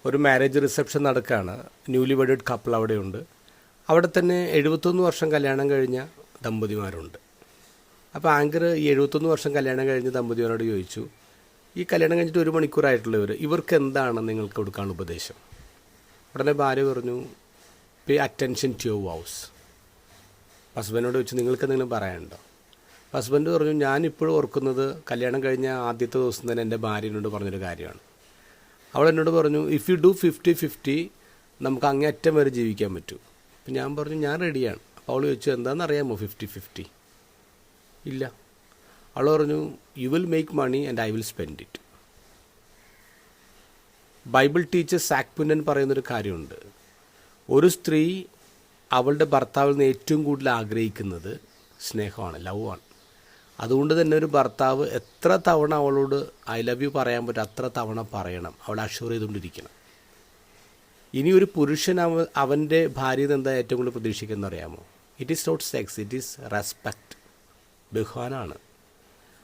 ഒരു marriage reception നടക്കുകയാണ്. Newly wedded couple അവിടെയുണ്ട്. അവിടെ തന്നെ 71 വർഷം കല്യാണം കഴിഞ്ഞ ദമ്പതിമാരുണ്ട്. അപ്പോൾ ആങ്കർ ഈ 71 വർഷം കല്യാണം കഴിഞ്ഞ ദമ്പതിമാരോട് ചോദിച്ചു, ഈ കല്യാണം കഴിഞ്ഞിട്ട് 1 മണിക്കൂറായിട്ടുള്ളവർ, ഇവർക്ക് എന്താണ് നിങ്ങൾക്ക് കൊടുക്കാനുള്ള ഉപദേശം? ഉടനെ ഭാര്യ പറഞ്ഞു, പേ അറ്റൻഷൻ ടു യുവർ വൗസ്. ഹസ്ബൻഡിനോട് ചോദിച്ചു, നിങ്ങൾക്ക് എന്തെങ്കിലും പറയാനുണ്ടോ? ഹസ്ബൻഡ് പറഞ്ഞു, ഞാനിപ്പോഴും ഓർക്കുന്നത് കല്യാണം കഴിഞ്ഞ ആദ്യത്തെ ദിവസം തന്നെ എൻ്റെ ഭാര്യനോട് പറഞ്ഞൊരു കാര്യമാണ്. അവൾ എന്നോട് പറഞ്ഞു, ഇഫ് യു ഡു 50-50 നമുക്ക് അങ്ങേയറ്റം വരെ ജീവിക്കാൻ പറ്റും. അപ്പം ഞാൻ പറഞ്ഞു, ഞാൻ റെഡിയാണ്. അപ്പോൾ അവൾ ചോദിച്ചു, എന്താണെന്നറിയാമോ 50-50? ഇല്ല. അവൾ പറഞ്ഞു, you will make money and I will spend it. Bible teacher Zac Poonen പറയുന്നൊരു കാര്യമുണ്ട്. ഒരു സ്ത്രീ അവളുടെ ഭർത്താവിൽ നിന്ന് ഏറ്റവും കൂടുതൽ ആഗ്രഹിക്കുന്നത് സ്നേഹമാണ്, ലവാണ്. അതുകൊണ്ട് തന്നെ ഒരു ഭർത്താവ് എത്ര തവണ അവളോട് ഐ ലവ് യു പറയാൻ പറ്റും അത്ര തവണ പറയണം, അവളെ അഷ്യൂർ ചെയ്തുകൊണ്ടിരിക്കണം. ഇനി ഒരു പുരുഷൻ അവൻ്റെ ഭാര്യയിൽ നിന്ന് എന്താ ഏറ്റവും കൂടുതൽ പ്രതീക്ഷിക്കുന്നത് അറിയാമോ? It is not sex, it is respect. ബഹുമാനമാണ്.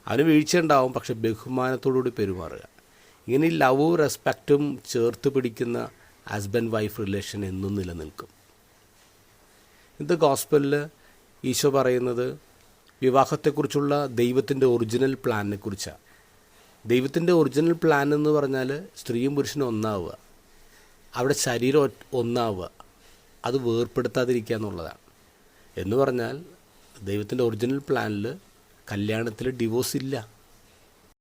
അവന് വീഴ്ച ഉണ്ടാവും, പക്ഷെ ബഹുമാനത്തോടുകൂടി പെരുമാറുക. ഇങ്ങനെ ഈ ലവും റെസ്പെക്റ്റും ചേർത്ത് പിടിക്കുന്ന ഹസ്ബൻഡ് വൈഫ് റിലേഷൻ എന്നും നിലനിൽക്കും. ഇന്നത്തെ ഗോസ്പലിൽ ഈശോ പറയുന്നത് വിവാഹത്തെക്കുറിച്ചുള്ള ദൈവത്തിൻ്റെ ഒറിജിനൽ പ്ലാനിനെ കുറിച്ചാണ്. ദൈവത്തിൻ്റെ ഒറിജിനൽ പ്ലാൻ എന്ന് പറഞ്ഞാൽ സ്ത്രീയും പുരുഷനും ഒന്നാവുക, അവിടെ ശരീരം ഒന്നാവുക, അത് വേർപ്പെടുത്താതിരിക്കുക എന്നുള്ളതാണ്. എന്ന് പറഞ്ഞാൽ ദൈവത്തിൻ്റെ ഒറിജിനൽ പ്ലാനിൽ കല്യാണത്തിൽ ഡിവോഴ്സ് ഇല്ല.